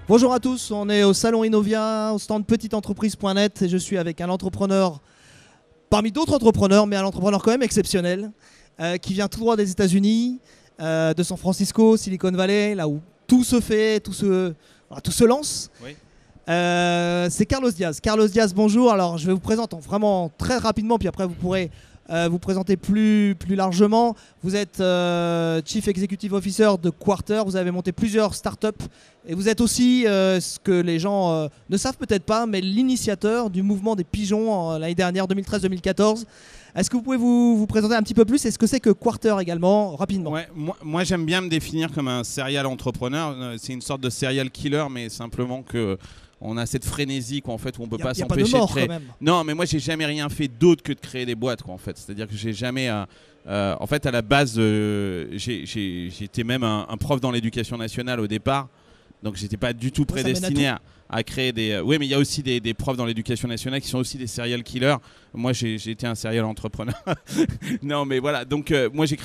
Bonjour à tous, on est au salon Innovia, au stand petiteentreprise.net et je suis avec un entrepreneur, parmi d'autres entrepreneurs, mais un entrepreneur quand même exceptionnel, qui vient tout droit des États-Unis, de San Francisco, Silicon Valley, là où tout se fait, voilà, tout se lance. Oui. C'est Carlos Diaz. Carlos Diaz, bonjour. Alors je vais vous présenter vraiment très rapidement, puis après vous pourrez vous présenter plus largement. Vous êtes Chief Executive Officer de Quarter, vous avez monté plusieurs startups et vous êtes aussi, ce que les gens ne savent peut-être pas, mais l'initiateur du mouvement des pigeons l'année dernière, 2013-2014. Est-ce que vous pouvez vous présenter un petit peu plus et ce que c'est que Quarter également, rapidement? Ouais, moi j'aime bien me définir comme un serial entrepreneur. C'est une sorte de serial killer, mais simplement que on a cette frénésie qu'en fait, où on peut pas s'empêcher de créer. Non, mais moi j'ai jamais rien fait d'autre que de créer des boîtes, quoi, en fait. C'est-à-dire que j'ai jamais. En fait, à la base, j'étais même un prof dans l'éducation nationale au départ. Donc j'étais pas du tout prédestiné à créer des... Oui, mais il y a aussi des profs dans l'éducation nationale qui sont aussi des serial killers. Moi, j'ai été un serial entrepreneur. Non, mais voilà. Donc moi, j'ai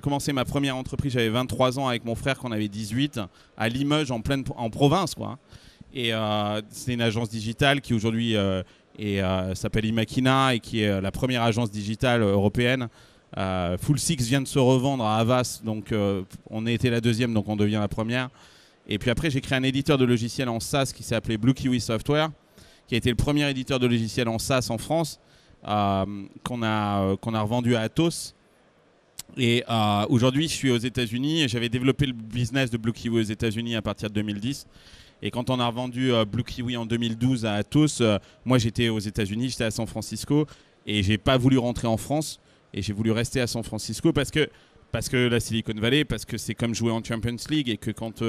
commencé ma première entreprise, j'avais 23 ans avec mon frère quand on avait 18, à Limoges, en province, quoi. Et c'est une agence digitale qui aujourd'hui s'appelle Imakina et qui est la première agence digitale européenne. Full Six vient de se revendre à Havas, donc on a été la deuxième, donc on devient la première. Et puis après, j'ai créé un éditeur de logiciels en SaaS qui s'est appelé Blue Kiwi Software, qui a été le premier éditeur de logiciels en SaaS en France, qu'on a revendu à Atos. Et aujourd'hui, je suis aux États-Unis et j'avais développé le business de Blue Kiwi aux États-Unis à partir de 2010. Et quand on a revendu Blue Kiwi en 2012 à Atos, moi j'étais aux États-Unis, j'étais à San Francisco et j'ai pas voulu rentrer en France et j'ai voulu rester à San Francisco parce que la Silicon Valley, parce que c'est comme jouer en Champions League et que quand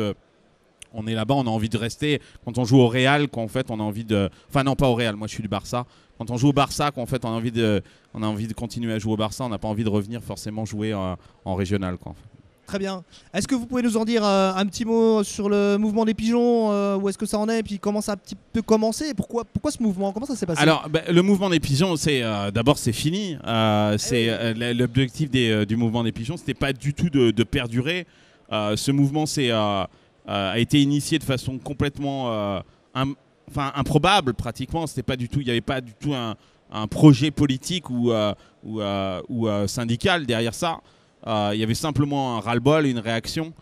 on est là-bas, on a envie de rester. Quand on joue au Real, qu'en fait, on a envie de... Enfin, non, pas au Real, moi je suis du Barça. Quand on joue au Barça, qu'en fait, on a envie de continuer à jouer au Barça, on n'a pas envie de revenir forcément jouer en régional, quoi, en fait. Très bien. Est-ce que vous pouvez nous en dire un petit mot sur le mouvement des pigeons, où est-ce que ça en est, et puis comment ça a un petit peu commencé, et pourquoi ce mouvement, comment ça s'est passé? Alors, le mouvement des pigeons, d'abord c'est fini. L'objectif du mouvement des pigeons, c'était pas du tout de perdurer. Ce mouvement a été initié de façon complètement improbable pratiquement. C'était pas du tout, il n'y avait pas du tout un projet politique ou syndical derrière ça. Il y avait simplement un ras-le-bol, une réaction.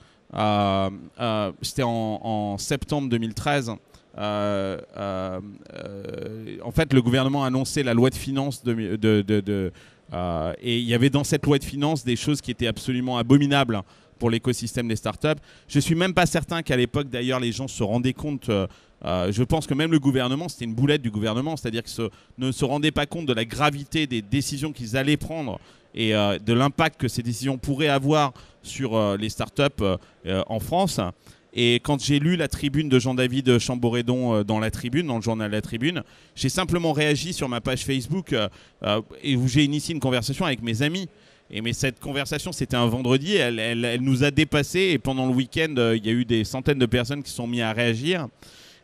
C'était en septembre 2013. En fait, le gouvernement a annoncé la loi de finances et il y avait dans cette loi de finances des choses qui étaient absolument abominables pour l'écosystème des startups. Je ne suis même pas certain qu'à l'époque, d'ailleurs, les gens se rendaient compte. Je pense que même le gouvernement, c'était une boulette du gouvernement, c'est-à-dire qu'ils ne se rendaient pas compte de la gravité des décisions qu'ils allaient prendre et de l'impact que ces décisions pourraient avoir sur les startups en France. Et quand j'ai lu la tribune de Jean-David Chamboredon dans La Tribune, dans le journal La Tribune, j'ai simplement réagi sur ma page Facebook et où j'ai initié une conversation avec mes amis. Mais cette conversation, c'était un vendredi, elle nous a dépassés et pendant le week-end, il y a eu des centaines de personnes qui se sont mis à réagir.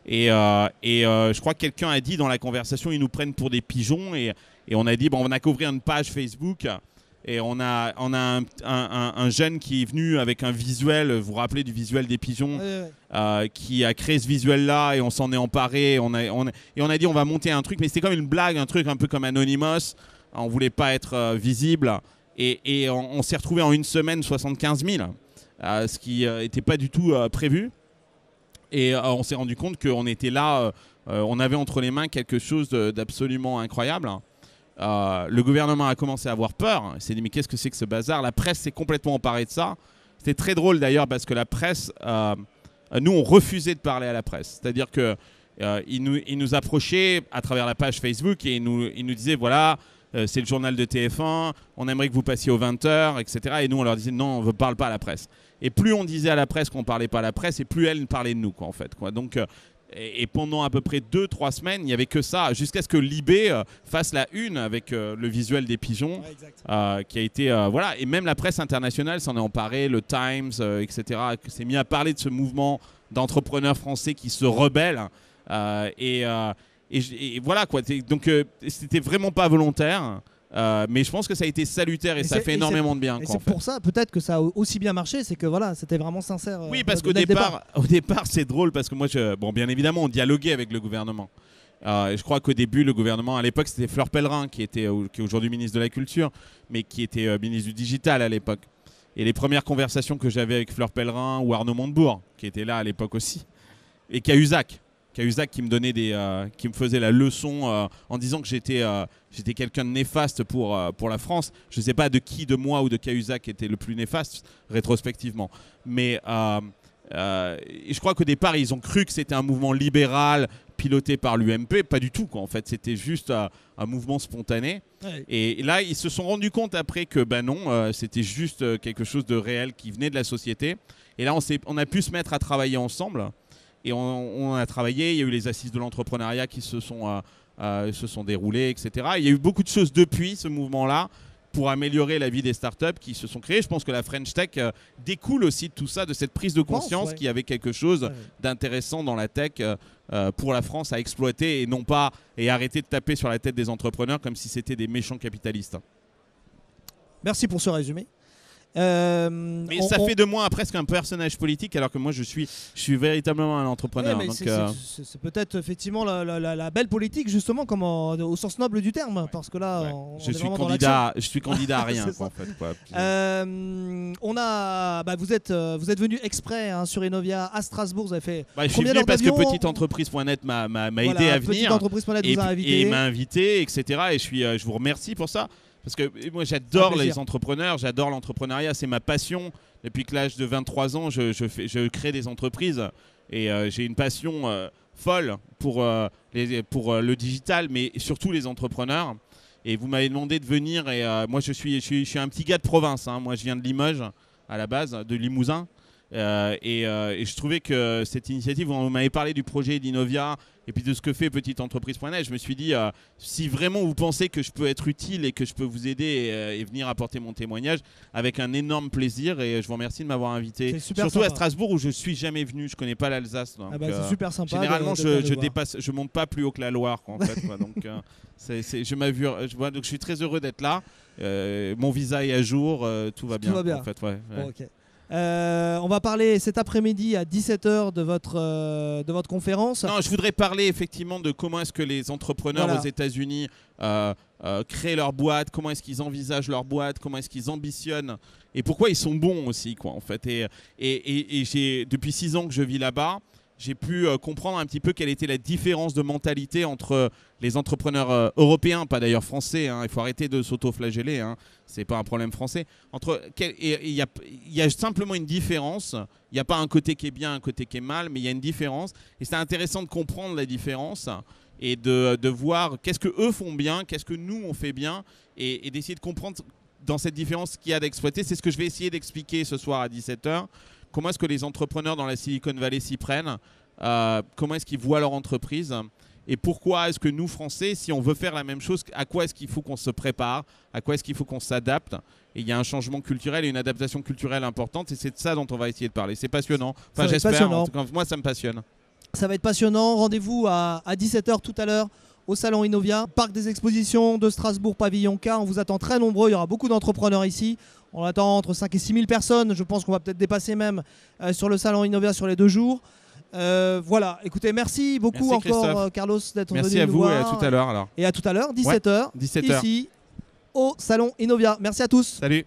Et je crois que quelqu'un a dit dans la conversation, ils nous prennent pour des pigeons et on a dit, bon, on n'a qu'à ouvrir une page Facebook. Et on a un jeune qui est venu avec un visuel, vous vous rappelez du visuel des pigeons, qui a créé ce visuel-là et on s'en est emparé. Et on a dit on va monter un truc, mais c'était comme une blague, un truc un peu comme Anonymous. On ne voulait pas être visible. Et on s'est retrouvé en une semaine 75 000, ce qui n'était pas du tout prévu. Et on s'est rendu compte qu'on était là, on avait entre les mains quelque chose d'absolument incroyable. Le gouvernement a commencé à avoir peur. Il s'est dit mais qu'est-ce que c'est que ce bazar? La presse s'est complètement emparée de ça. C'était très drôle d'ailleurs parce que la presse, nous on refusait de parler à la presse. C'est-à-dire qu'ils nous approchaient à travers la page Facebook et ils nous disaient voilà, c'est le journal de TF1, on aimerait que vous passiez aux 20h, etc. Et nous on leur disait non, on ne parle pas à la presse. Et plus on disait à la presse qu'on ne parlait pas à la presse et plus elle parlait de nous, quoi, en fait, quoi. Donc et pendant à peu près 2-3 semaines, il n'y avait que ça, jusqu'à ce que Libé fasse la une avec le visuel des pigeons, qui a été... voilà. Et même la presse internationale s'en est emparée, le Times, etc., s'est mis à parler de ce mouvement d'entrepreneurs français qui se rebellent. Et voilà, quoi. Donc, c'était vraiment pas volontaire. Mais je pense que ça a été salutaire et ça fait énormément de bien. Et c'est pour ça peut-être que ça a aussi bien marché, c'est que voilà, c'était vraiment sincère. Oui, parce qu'au départ, c'est drôle parce que moi, bon, bien évidemment, on dialoguait avec le gouvernement. Je crois qu'au début, le gouvernement, à l'époque, c'était Fleur Pellerin qui est aujourd'hui ministre de la Culture, mais qui était ministre du Digital à l'époque. Et les premières conversations que j'avais avec Fleur Pellerin ou Arnaud Montebourg, qui était là à l'époque aussi, et Cahuzac qui me faisait la leçon en disant que j'étais quelqu'un de néfaste pour la France. Je ne sais pas de qui, de moi ou de Cahuzac était le plus néfaste rétrospectivement. Mais je crois qu'au départ, ils ont cru que c'était un mouvement libéral piloté par l'UMP. Pas du tout, quoi. En fait, c'était juste un mouvement spontané. Ouais. Et là, ils se sont rendus compte après que non, c'était juste quelque chose de réel qui venait de la société. Et là, on a pu se mettre à travailler ensemble. Et on a travaillé, il y a eu les assises de l'entrepreneuriat qui se sont déroulées, etc. Il y a eu beaucoup de choses depuis ce mouvement-là pour améliorer la vie des startups qui se sont créées. Je pense que la French Tech découle aussi de tout ça, de cette prise de conscience qu'il y avait quelque chose d'intéressant dans la tech pour la France à exploiter et arrêter de taper sur la tête des entrepreneurs comme si c'était des méchants capitalistes. Merci pour ce résumé. Mais ça fait de moi presque un personnage politique alors que moi je suis véritablement un entrepreneur. Ouais, c'est peut-être effectivement la belle politique justement comme au sens noble du terme parce que là je suis candidat à rien quoi, en fait, quoi. Vous êtes venu exprès sur Innovia à Strasbourg, vous avez fait je suis venu parce que petiteentreprise.net m'a aidé à venir petiteentreprise.net vous a invité. Et m'a invité, etc. Et je vous remercie pour ça. Parce que moi j'adore les entrepreneurs, j'adore l'entrepreneuriat, c'est ma passion. Depuis que l'âge de 23 ans, je crée des entreprises et j'ai une passion folle pour le digital, mais surtout les entrepreneurs. Et vous m'avez demandé de venir et moi je suis un petit gars de province. Moi je viens de Limoges à la base, de Limousin. Et je trouvais que cette initiative, vous m'avez parlé du projet d'Innovia et puis de ce que fait petiteentreprise.net, je me suis dit, si vraiment vous pensez que je peux être utile et que je peux vous aider et venir apporter mon témoignage, avec un énorme plaisir, et je vous remercie de m'avoir invité. Surtout sympa. À Strasbourg où je suis jamais venu, je connais pas l'Alsace. C'est super sympa. Généralement, je monte pas plus haut que la Loire, quoi, en fait, quoi. Donc, je suis très heureux d'être là. Mon visa est à jour, tout va bien. En fait, Bon, okay. On va parler cet après-midi à 17h de votre conférence. Non, je voudrais parler effectivement de comment est-ce que les entrepreneurs aux États-Unis créent leur boîte, comment est-ce qu'ils envisagent leur boîte, comment est-ce qu'ils ambitionnent et pourquoi ils sont bons aussi, quoi, en fait. Et depuis 6 ans que je vis là-bas, j'ai pu comprendre un petit peu quelle était la différence de mentalité entre les entrepreneurs européens, pas d'ailleurs français, il faut arrêter de s'auto-flageller, c'est pas un problème français. Il y a simplement une différence, il n'y a pas un côté qui est bien, un côté qui est mal, mais il y a une différence. Et c'est intéressant de comprendre la différence et de voir qu'est-ce qu'eux font bien, qu'est-ce que nous on fait bien, et d'essayer de comprendre dans cette différence ce qu'il y a d'exploiter. C'est ce que je vais essayer d'expliquer ce soir à 17h. Comment est-ce que les entrepreneurs dans la Silicon Valley s'y prennent, comment est-ce qu'ils voient leur entreprise et pourquoi est-ce que nous, Français, si on veut faire la même chose, à quoi est-ce qu'il faut qu'on se prépare, à quoi est-ce qu'il faut qu'on s'adapte. Et il y a un changement culturel et une adaptation culturelle importante et c'est de ça dont on va essayer de parler. C'est passionnant. Enfin, j'espère. En tout cas, moi, ça me passionne. Ça va être passionnant. Rendez-vous à 17h tout à l'heure au Salon Innovia, Parc des Expositions de Strasbourg, Pavillon K. On vous attend très nombreux. Il y aura beaucoup d'entrepreneurs ici. On attend entre 5 et 6 000 personnes. Je pense qu'on va peut-être dépasser même sur le Salon Innovia sur les 2 jours. Voilà, écoutez, merci beaucoup encore Carlos d'être venu nous voir. Merci à vous et à tout à l'heure alors. Et à tout à l'heure, 17h, 17h. ici au Salon Innovia. Merci à tous. Salut.